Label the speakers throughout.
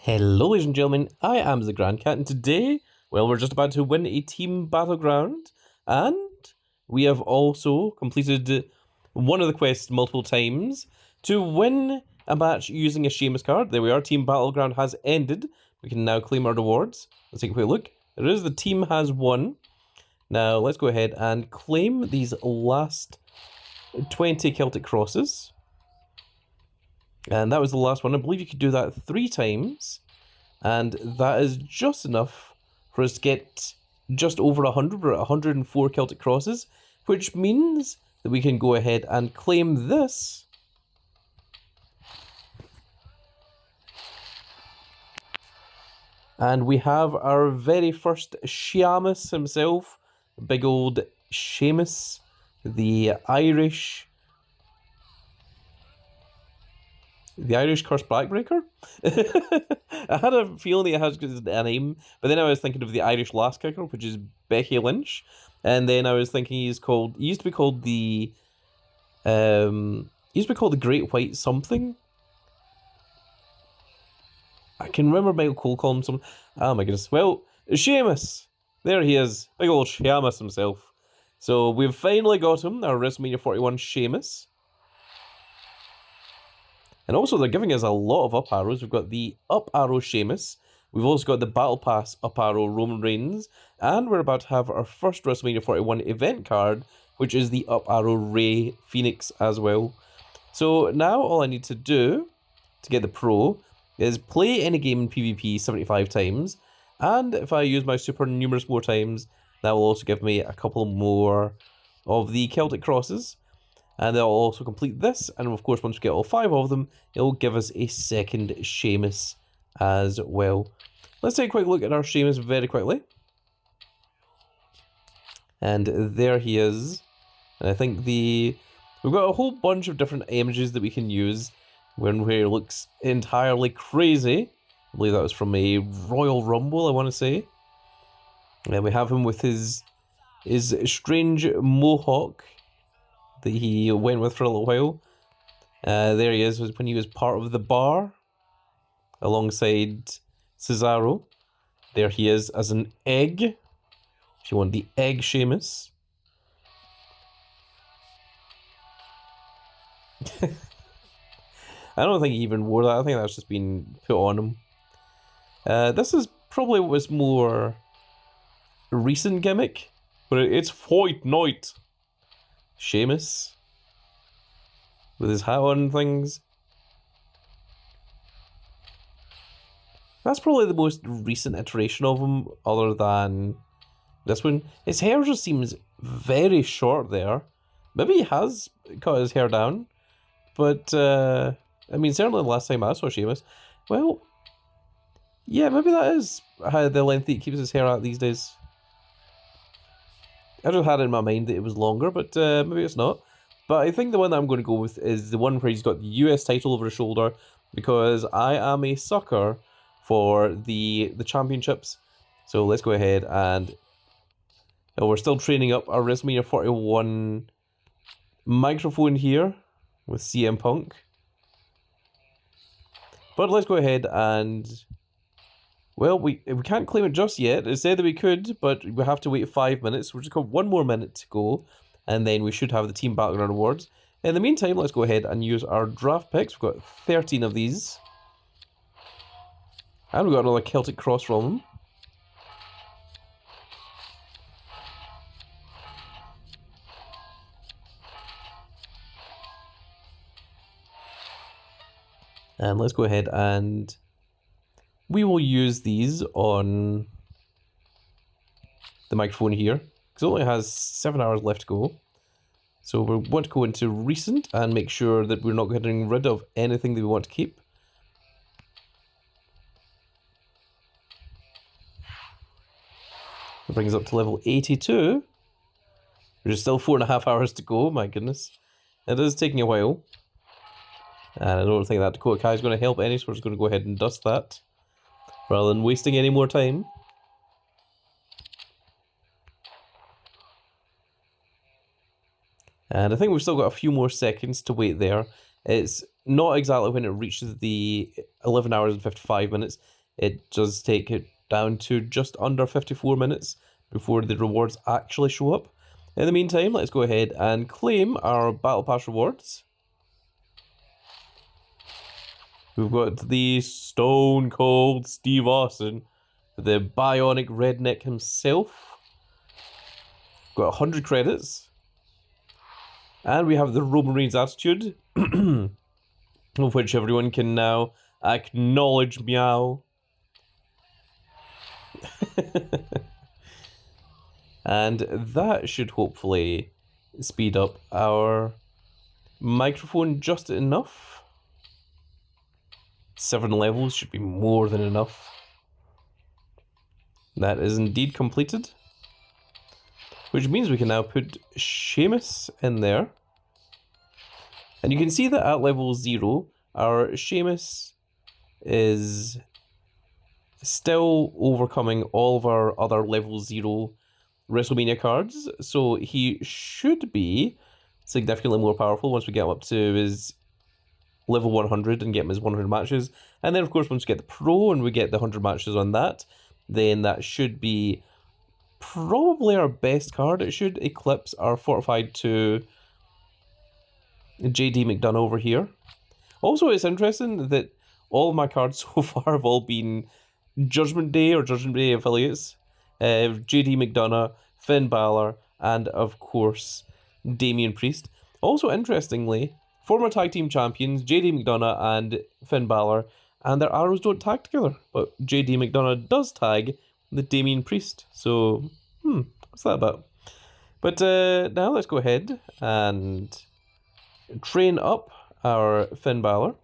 Speaker 1: Hello, ladies and gentlemen, I am the Grand Cat, and today, well, we're just about to win a team battleground, and we have also completed one of the quests multiple times to win a match using a Sheamus card. There we are, team battleground has ended. We can now claim our rewards. Let's take a quick look. There is, the team has won. Now, let's go ahead and claim these last 20 Celtic Crosses. And that was the last one. I believe you could do that 3 times. And that is just enough for us to get just over 100. We're at 104 Celtic Crosses, which means that we can go ahead and claim this. And we have our very first Sheamus himself, big old Sheamus, the Irish Curse Backbreaker? I had a feeling it has a name, but then I was thinking of the Irish Last Kicker, which is Becky Lynch, and then I was thinking he used to be called the Great White something. I can remember Michael Cole calling him something. Oh my goodness. Well, Sheamus! There he is. Big old Sheamus himself. So we've finally got him, our WrestleMania 41 Sheamus. And also, they're giving us a lot of up arrows. We've got the up arrow Sheamus. We've also got the Battle Pass up arrow Roman Reigns. And we're about to have our first WrestleMania 41 event card, which is the up arrow Rey Fenix as well. So now all I need to do to get the pro is play any game in PvP 75 times. And if I use my super numerous more times, that will also give me a couple more of the Celtic Crosses. And they'll also complete this, and of course once we get all 5 of them, it'll give us a second Sheamus as well. Let's take a quick look at our Sheamus very quickly. And there he is. And I think we've got a whole bunch of different images that we can use where he looks entirely crazy. I believe that was from a Royal Rumble, I want to say. And we have him with his strange mohawk that he went with for a little while. There he is, when he was part of the Bar alongside Cesaro. There he is as an egg, if you want the egg Sheamus. I don't think he even wore that. I think that's just been put on him. This is probably what was more recent gimmick, but it's Fight Night Sheamus with his hat on and things. That's probably the most recent iteration of him, other than this one. His hair just seems very short there. Maybe he has cut his hair down, but I mean, certainly the last time I saw Sheamus, well, yeah, maybe that is how the length he keeps his hair at these days. I just had it in my mind that it was longer, but maybe it's not. But I think the one that I'm going to go with is the one where he's got the US title over his shoulder, because I am a sucker for the championships. So let's go ahead and we're still training up our WrestleMania 41 microphone here with CM Punk. But let's go ahead and, well, we can't claim it just yet. It said that we could, but we have to wait 5 minutes. We've just got 1 more minute to go, and then we should have the Team Battleground Rewards. In the meantime, let's go ahead and use our draft picks. We've got 13 of these. And we've got another Celtic Cross from them. And let's go ahead and we will use these on the microphone here, because it only has 7 hours left to go. So we want to go into recent and make sure that we're not getting rid of anything that we want to keep. It brings us up to level 82. There's still 4.5 hours to go, my goodness. It is taking a while. And I don't think that Dakota Kai is going to help any, so we're just going to go ahead and dust that, rather than wasting any more time. And I think we've still got a few more seconds to wait there. It's not exactly when it reaches the 11 hours and 55 minutes. it does take it down to just under 54 minutes before the rewards actually show up. In the meantime, let's go ahead and claim our Battle Pass rewards. We've got the Stone Cold Steve Austin, the Bionic Redneck himself. Got 100 credits. And we have the Roman Reigns Attitude, of which everyone can now acknowledge meow. And that should hopefully speed up our microphone just enough. 7 levels should be more than enough. That is indeed completed. Which means we can now put Sheamus in there. And you can see that at level 0, our Sheamus is still overcoming all of our other level 0 WrestleMania cards. So he should be significantly more powerful once we get him up to his level 100 and get him his 100 matches. And then, of course, once we get the Pro and we get the 100 matches on that, then that should be probably our best card. It should eclipse our Fortified 2 JD McDonough over here. Also, it's interesting that all of my cards so far have all been Judgment Day or Judgment Day affiliates. JD McDonough, Finn Balor, and of course, Damian Priest. Also, interestingly, former tag team champions JD McDonough and Finn Balor, and their arrows don't tag together, but JD McDonough does tag the Damian Priest. So, what's that about? But now let's go ahead and train up our Finn Balor.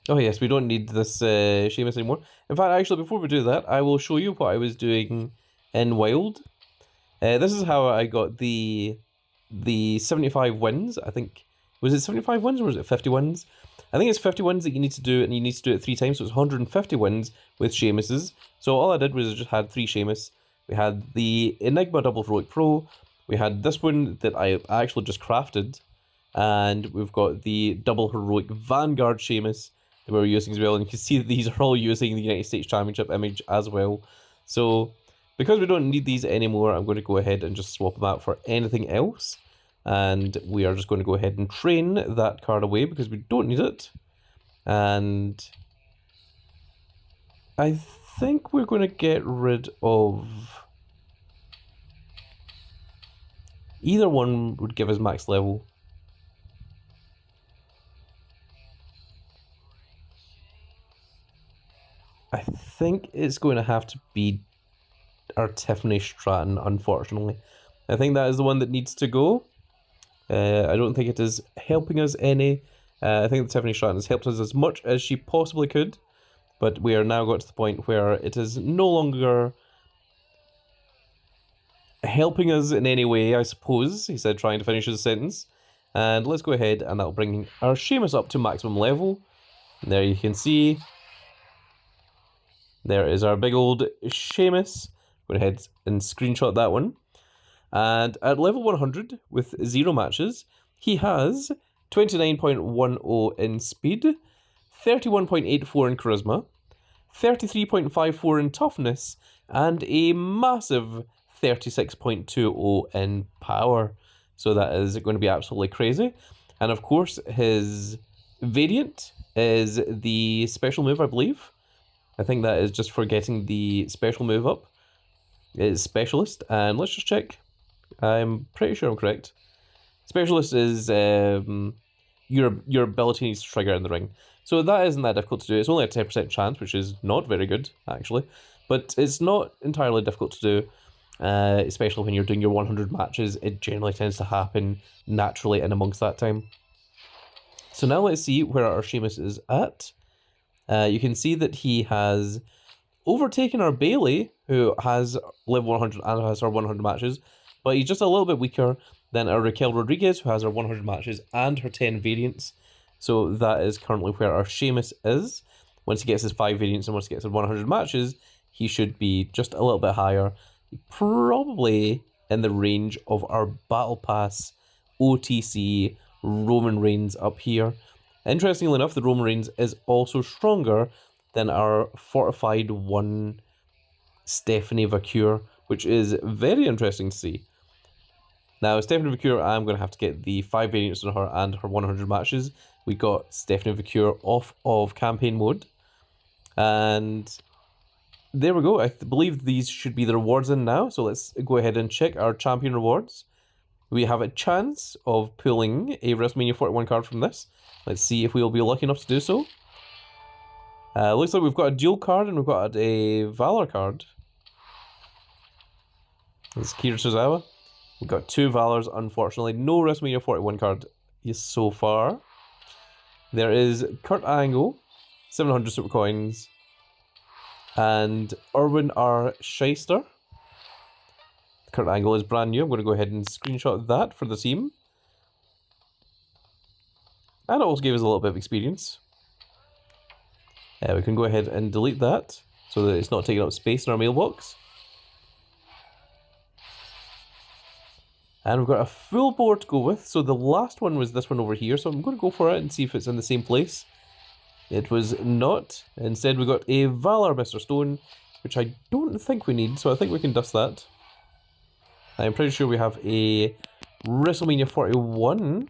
Speaker 1: Oh yes, we don't need this Sheamus anymore. In fact, actually, before we do that, I will show you what I was doing in Wild. This is how I got the 75 wins. I think, was it 75 wins or was it 50 wins? I think it's 50 wins that you need to do, and you need to do it 3 times, so it's 150 wins with Sheamuses. So all I did was I just had 3 Sheamus. We had the Enigma Double Heroic Pro. We had this one that I actually just crafted. And we've got the Double Heroic Vanguard Sheamus that we're using as well. And you can see that these are all using the United States Championship image as well. So because we don't need these anymore, I'm going to go ahead and just swap them out for anything else. And we are just going to go ahead and train that card away because we don't need it. And I think we're going to get rid of... Either one would give us max level. I think it's going to have to be our Tiffany Stratton, unfortunately. I think that is the one that needs to go. I don't think it is helping us any. I think the Tiffany Stratton has helped us as much as she possibly could. But we are now got to the point where it is no longer helping us in any way, I suppose, he said, trying to finish his sentence. And let's go ahead, and that'll bring our Sheamus up to maximum level. And there you can see, there is our big old Sheamus. Go ahead and screenshot that one. And at level 100, with 0 matches, he has 29.10 in speed, 31.84 in charisma, 33.54 in toughness, and a massive 36.20 in power. So that is going to be absolutely crazy. And of course, his variant is the special move, I believe. I think that is just for getting the special move up. It's Specialist, and let's just check. I'm pretty sure I'm correct. Specialist is your ability needs to trigger in the ring. So that isn't that difficult to do. It's only a 10% chance, which is not very good, actually. But it's not entirely difficult to do, especially when you're doing your 100 matches. It generally tends to happen naturally in amongst that time. So now let's see where our Sheamus is at. You can see that he has overtaken our Bailey, who has level 100 and has her 100 matches, but he's just a little bit weaker than our Raquel Rodriguez, who has her 100 matches and her 10 variants. So that is currently where our Sheamus is. Once he gets his 5 variants and once he gets his 100 matches, he should be just a little bit higher, probably in the range of our Battle Pass OTC Roman Reigns up here. Interestingly enough, the Roman Reigns is also stronger than our fortified 1 Stephanie Vacure, which is very interesting to see. Now, Stephanie Vacure, I'm going to have to get the 5 variants on her and her 100 matches. We got Stephanie Vacure off of campaign mode. And there we go. I believe these should be the rewards in now. So let's go ahead and check our champion rewards. We have a chance of pulling a WrestleMania 41 card from this. Let's see if we'll be lucky enough to do so. Looks like we've got a dual card and we've got a Valor card. This is Kira Tozawa. We've got 2 Valors, unfortunately. No WrestleMania 41 card so far. There is Kurt Angle, 700 super coins, and Erwin R. Shyster. Kurt Angle is brand new. I'm going to go ahead and screenshot that for the team. And it also gave us a little bit of experience. We can go ahead and delete that so that it's not taking up space in our mailbox. And we've got a full board to go with. So the last one was this one over here. So I'm going to go for it and see if it's in the same place. It was not. Instead, we got a Valor Mr. Stone, which I don't think we need. So I think we can dust that. I'm pretty sure we have a WrestleMania 41.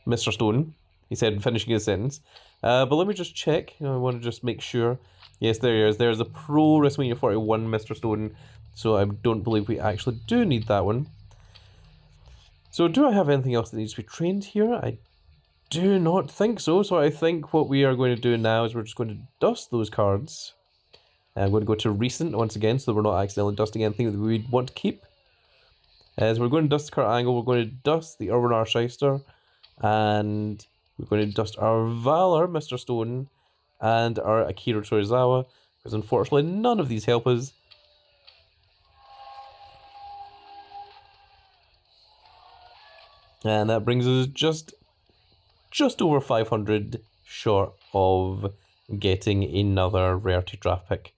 Speaker 1: Mr. Stone. He said, finishing his sentence. But let me just check. I want to just make sure. Yes, there he is. There's a Pro WrestleMania 41 Mr. Stone. So I don't believe we actually do need that one. So do I have anything else that needs to be trained here? I do not think so. So I think what we are going to do now is we're just going to dust those cards. I'm going to go to recent once again so we're not accidentally dusting anything that we want to keep. As we're going to dust Kurt Angle, we're going to dust the Erwin R. Shyster. And we're going to dust our Valor, Mr. Stone, and our Akira Tozawa, because unfortunately none of these help us. And that brings us just over 500 short of getting another rarity draft pick.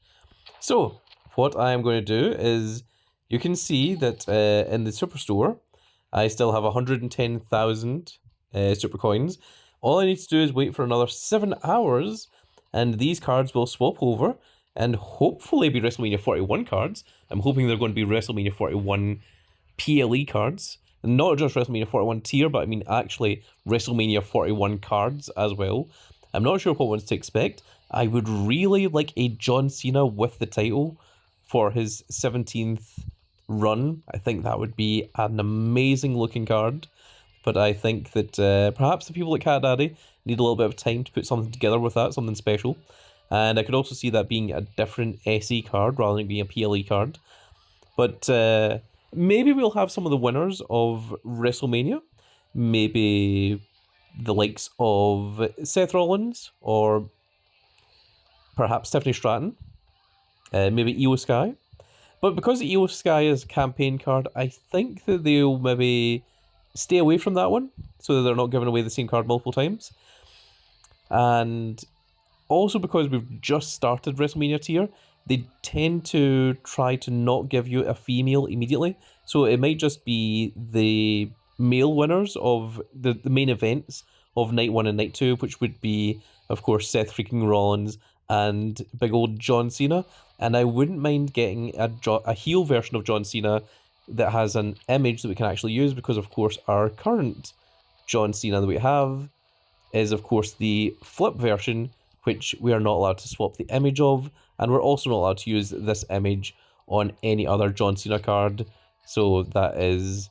Speaker 1: So, what I am going to do is, you can see that in the Superstore, I still have 110,000 super coins. All I need to do is wait for another 7 hours, and these cards will swap over, and hopefully be WrestleMania 41 cards. I'm hoping they're going to be WrestleMania 41 PLE cards. Not just WrestleMania 41 tier, but I mean actually WrestleMania 41 cards as well. I'm not sure what ones to expect. I would really like a John Cena with the title for his 17th run. I think that would be an amazing looking card. But I think that perhaps the people at Cat Daddy need a little bit of time to put something together with that, something special. And I could also see that being a different SE card rather than being a PLE card. But maybe we'll have some of the winners of WrestleMania. Maybe the likes of Seth Rollins or perhaps Tiffany Stratton. Maybe Io Sky. But because Io Sky is a campaign card, I think that they'll maybe stay away from that one so that they're not giving away the same card multiple times. And also because we've just started WrestleMania tier, they tend to try to not give you a female immediately. So it might just be the male winners of the main events of Night 1 and Night 2, which would be, of course, Seth freaking Rollins and big old John Cena. And I wouldn't mind getting a heel version of John Cena that has an image that we can actually use, because of course our current John Cena that we have is of course the flip version, which we are not allowed to swap the image of, and we're also not allowed to use this image on any other John Cena card. So that is,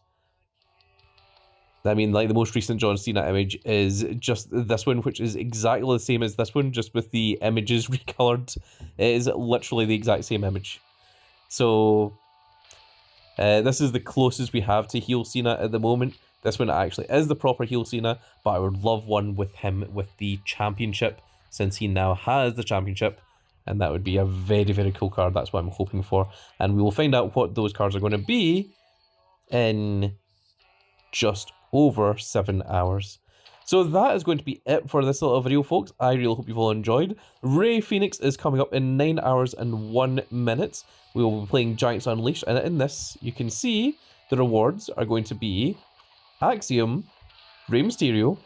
Speaker 1: I mean, like the most recent John Cena image is just this one, which is exactly the same as this one, just with the images recolored. It is literally the exact same image. So this is the closest we have to heel Cena at the moment. This one actually is the proper heel Cena, but I would love one with him with the championship, since he now has the championship, and that would be a very, very cool card. That's what I'm hoping for, and we will find out what those cards are going to be in just over 7 hours. So that is going to be it for this little video, folks. I really hope you've all enjoyed. Fenix is coming up in 9 hours and 1 minute. We will be playing Giants Unleashed, and in this, you can see the rewards are going to be Axiom, Rey Mysterio,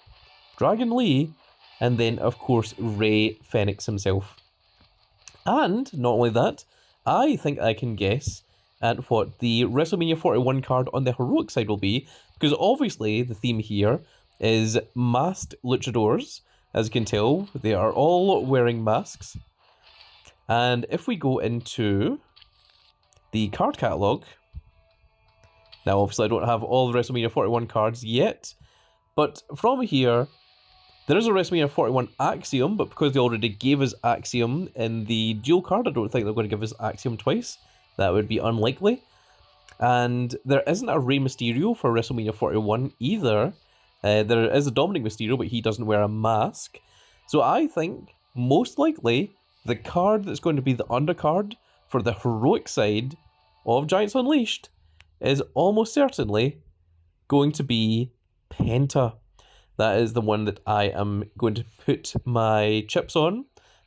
Speaker 1: Dragon Lee, and then, of course, Fenix himself. And, not only that, I think I can guess at what the WrestleMania 41 card on the heroic side will be, because obviously the theme here is masked luchadors. As you can tell, they are all wearing masks. And if we go into the card catalogue, now obviously I don't have all the WrestleMania 41 cards yet, but from here, there is a WrestleMania 41 Axiom, but because they already gave us Axiom in the dual card, I don't think they're going to give us Axiom twice. That would be unlikely. And there isn't a Rey Mysterio for WrestleMania 41 either. There is a Dominic Mysterio, but he doesn't wear a mask. So I think, most likely, the card that's going to be the undercard for the heroic side of Giants Unleashed is almost certainly going to be Penta. That is the one that I am going to put my chips on.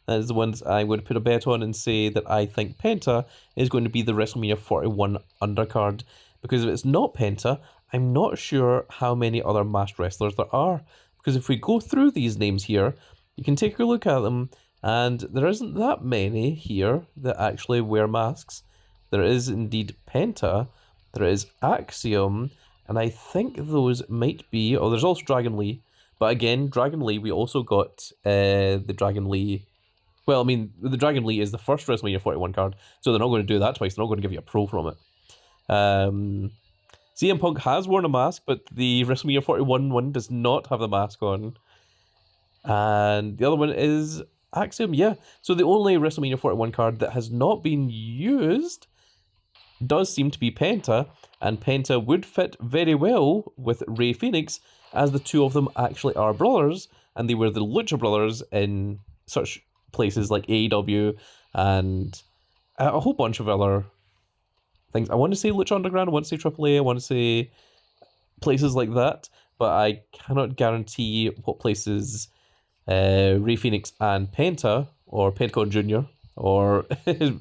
Speaker 1: That is the one that I'm going to put a bet on and say that I think Penta is going to be the WrestleMania 41 undercard. Because if it's not Penta, I'm not sure how many other masked wrestlers there are. Because if we go through these names here, you can take a look at them, and there isn't that many here that actually wear masks. There is indeed Penta, there is Axiom, and I think those might be... Oh, there's also Dragon Lee. But again, Dragon Lee, we also got the Dragon Lee... Well, I mean, the Dragon Lee is the first WrestleMania 41 card, so they're not going to do that twice. They're not going to give you a pro from it. CM Punk has worn a mask, but the WrestleMania 41 one does not have the mask on. And the other one is Axiom, yeah. So the only WrestleMania 41 card that has not been used does seem to be Penta, and Penta would fit very well with Fenix, as the two of them actually are brothers, and they were the Lucha Brothers in such places like AEW and a whole bunch of other things. I want to say Lucha Underground, I want to say AAA, I want to say places like that, but I cannot guarantee what places Fenix and Penta, or Pentagon Jr., or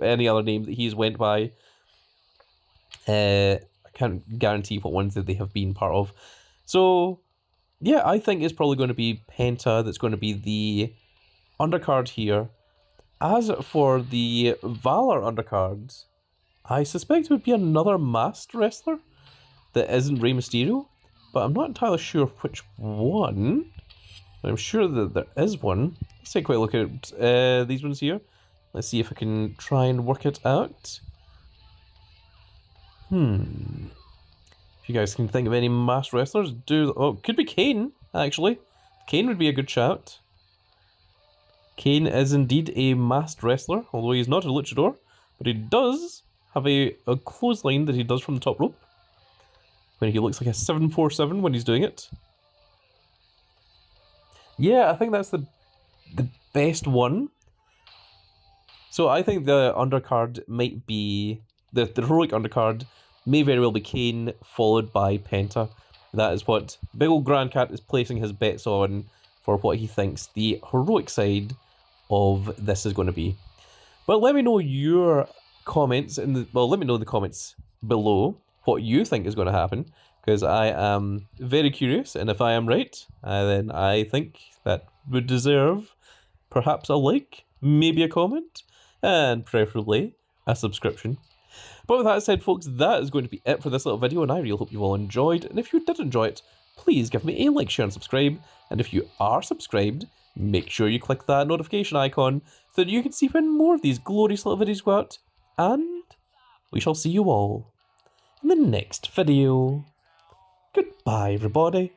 Speaker 1: any other name that he's went by. I can't guarantee what ones that they have been part of. So, yeah, I think it's probably going to be Penta that's going to be the undercard here. As for the Valor undercards, I suspect it would be another masked wrestler that isn't Rey Mysterio, but I'm not entirely sure which one. I'm sure that there is one. Let's take a quick look at these ones here. Let's see if I can try and work it out. If you guys can think of any masked wrestlers, do... Oh, could be Kane, actually. Kane would be a good shout. Kane is indeed a masked wrestler, although he's not a luchador, but he does have a clothesline that he does from the top rope, when he looks like a 747 when he's doing it. Yeah, I think that's the best one. So I think the undercard might be... The heroic undercard may very well be Kane, followed by Penta. That is what Big Ol' Grand Cat is placing his bets on for what he thinks the heroic side of this is going to be. But let me know your comments in the... Well, let me know in the comments below what you think is going to happen, because I am very curious, and if I am right, then I think that would deserve perhaps a like, maybe a comment, and preferably a subscription. But with that said, folks, that is going to be it for this little video, and I really hope you all enjoyed. And if you did enjoy it, please give me a like, share, and subscribe. And if you are subscribed, make sure you click that notification icon so that you can see when more of these glorious little videos go out. And we shall see you all in the next video. Goodbye, everybody.